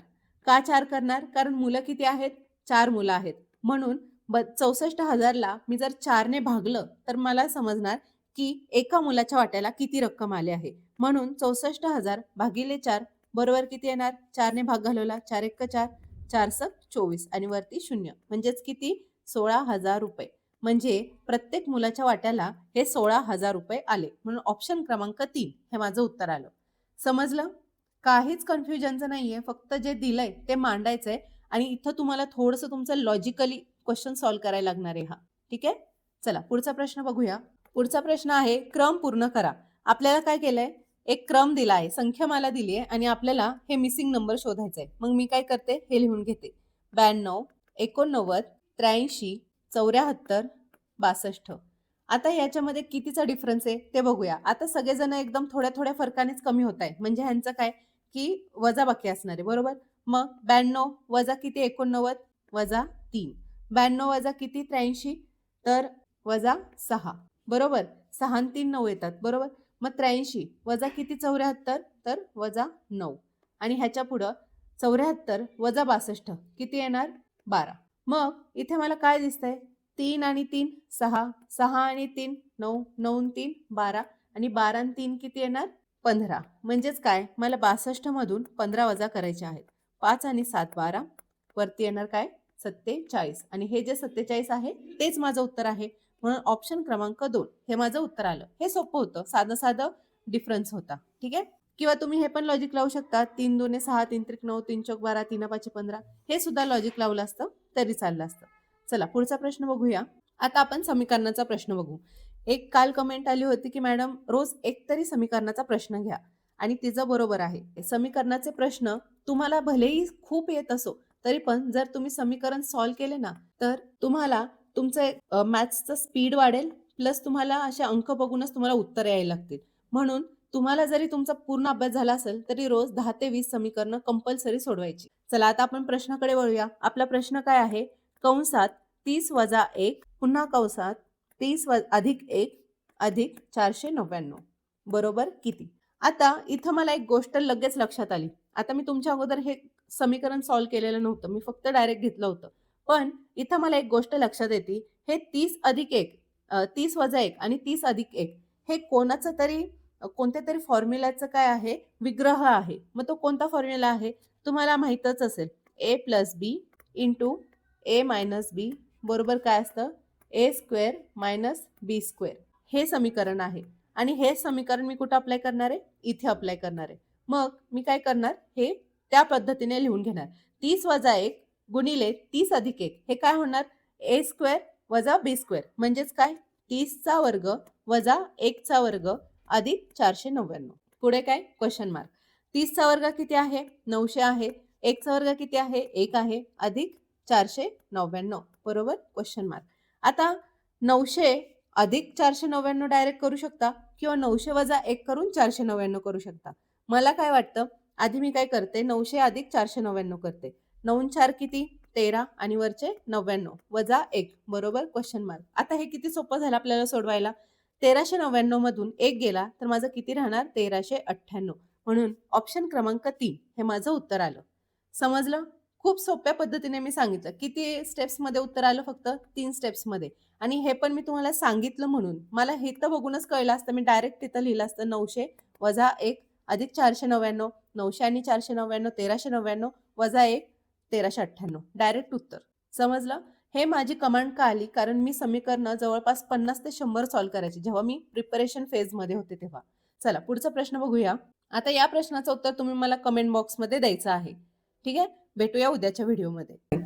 का 4 करणार? कारण मुलं किती आहेत? 4 मुलं आहेत. म्हणून 64,000 ला मी जर 4 ने भागलं तर मला समजणार की एका मुलाच्या वाट्याला किती रक्कम आली आहे. म्हणून 64,000 भागिले 4 बरोबर किती येणार? 4 ने भाग घालवला 4 × 4 4 × 24 आणि वरती 0 म्हणजेच किती? 16,000 रुपये. म्हणजे प्रत्येक मुलाच्या वाट्याला हे 16,000 रुपये आले. म्हणून ऑप्शन क्रमांक 3 हे माझं उत्तर आलं. समजलं? काहीच कन्फ्युजनचं नाहीये. फक्त जे दिलंय ते मांडायचंय आणि इथं तुम्हाला थोडंसं तुमचं लॉजिकली क्वेश्चन सॉल्व्ह करायला लागणार आहे हा. ठीक आहे? चला पुढचा प्रश्न बघूया. पुढचा प्रश्न आहे क्रम पूर्ण करा. आपल्याला काय केलंय? एक क्रम दिला आहे, संख्यामाला दिली आहे आणि आपल्याला हे मिसिंग नंबर शोधायचा आहे. मग मी काय करते? हे लिहून घेते. 92, 89, 83, 74, 62. आता याच्यामध्ये कितीचा डिफरन्स आहे ते बघूया. आता सगळेजण एकदम थोड्या थोड्या फरकानेच कमी होत आहे. म्हणजे ह्यांचं काय की वजाबाकी असणार आहे. बरोबर? मग 92 वजा किती? 89 वजा 3. 92 वजा किती? 83 तर वजा 6. बरोबर? 6 आणि 3 9 येतात. बरोबर? मग 83 वजा किती? 74 तर वजा 9 आणि ह्याच्या पुढं 74 वजा 62 किती येणार? 12. मग इथे मला काय दिसतंय? 3 आणि 3 6, 6 आणि 3 9, 9 आणि 3 12 आणि 12 आणि 3 किती येणार? 15. म्हणजेच काय? मला 62 मधून 15 वजा करायचे आहेत. 5 आणि 7 12 वरती येणार काय? 47 आणि हे जे 47 आहे तेच माझं उत्तर आहे. म्हणून ऑप्शन क्रमांक 2 हे माझं उत्तर आलं. हे सोपं होतं. साधं साधं डिफरन्स होता. ठीक आहे? किंवा तुम्ही हे पण लॉजिक लावू शकता. 3 दुने 6, 3 त्रिक 9, 3 चौक 12, 3 5 15 हे सुद्धा लॉजिक लावलं असतं तरी चाललं असतं. चला पुढचा प्रश्न बघूया. आता आपण समीकरणाचा प्रश्न बघू. एक काल कमेंट आली होती की मॅडम रोज एक तरी समीकरणाचा प्रश्न घ्या आणि तिचं बरोबर आहे. समीकरणाचे प्रश्न तुम्हाला भलेही खूप येत असो तरी पण जर तुम्ही समीकरण सॉल्व्ह केले ना तर तुम्हाला तुमचं मॅथ्सचं स्पीड वाढेल प्लस तुम्हाला असे अंक बघूनच तुम्हाला उत्तर यायला लागतील. म्हणून तुम्हाला जरी तुमचा पूर्ण अभ्यास झाला असेल तरी रोज 10 ते 20 समीकरणं कंपल्सरी सोडवायची. चला आता आपण प्रश्नाकडे वळूया. आपला प्रश्न काय आहे? कंसात 30 वजा 1 पुन्हा कंसात 30 अधिक 1 अधिक 499 बरोबर किती? आता इथं मला एक गोष्ट लगेच लक्षात आली. आता मी तुमच्या अगोदर हे समीकरण सॉल्व्ह केलेलं नव्हतं. मी फक्त डायरेक्ट घेतलं होतं. पण इथं मला एक गोष्ट लक्षात येते. हे 30 अधिक 1 30 वजा 1 आणि 30 अधिक 1 हे कोणाचं तरी कोणत्या तरी फॉर्म्युलाचं काय आहे? विग्रह आहे. मग तो कोणता फॉर्म्युला आहे? तुम्हाला माहीतच असेल. a + b * a - b बरोबर काय असतं? a² - b². हे समीकरण आहे आणि हे समीकरण मी कुठं अप्लाय करणार आहे? इथे अप्लाय करणार आहे. मग मी काय करणार? हे त्या पद्धतीने लिहून घेणार. 30 वजा 1 गुणिले 30 अधिक 1 हे काय होणार? a² वजा b² म्हणजेच काय? 30चा वर्ग वजा 1चा वर्ग अधिक 499. पुढे काय? Question mark. 30चा वर्ग किती आहे? 900 आहे. 1चा वर्ग किती आहे? 1 आहे अधिक 499 बरोबर? Question mark. आता 900 अधिक 499 डायरेक्ट करू शकता किंवा 900 वजा 1 करून 499 करू शकता. मला काय वाटतं? आधी मी काय करते? 900 अधिक 499 करते. 9 4 किती? 13 आणि वरचे 99 वजा 1 बरोबर? Question mark. आता हे किती सोपं झालं आपल्याला सोडवायला. 1399 मधून 1 गेला तर माझं किती राहणार? 1398. म्हणून ऑप्शन क्रमांक 3 हे माझं उत्तर आलं. समजलं? खूप सोप्या पद्धतीने मी सांगितलं. किती स्टेप्समध्ये उत्तर आलं? फक्त 3 स्टेप्समध्ये. आणि हे पण मी तुम्हाला सांगितलं म्हणून. मला हे तर बघूनच कळलं असतं, मी डायरेक्ट तिथं लिहिलं असतं 900 वजा 1 अधिक 499. 900 आणि 499 1399 वजा 1 1398. डायरेक्ट उत्तर. समजलं? हे माझी कमांड का आली? कारण मी समीकरणं जवळपास 50 ते 100 सॉल्व्ह करायचे, जेव्हा मी प्रिपरेशन फेजमध्ये होते तेव्हा. चला पुढचा प्रश्न बघूया. आता या प्रश्नाचं उत्तर तुम्ही मला कमेंट बॉक्समध्ये द्यायचं आहे. ठीक आहे? भेटूया उद्याच्या व्हिडिओमध्ये.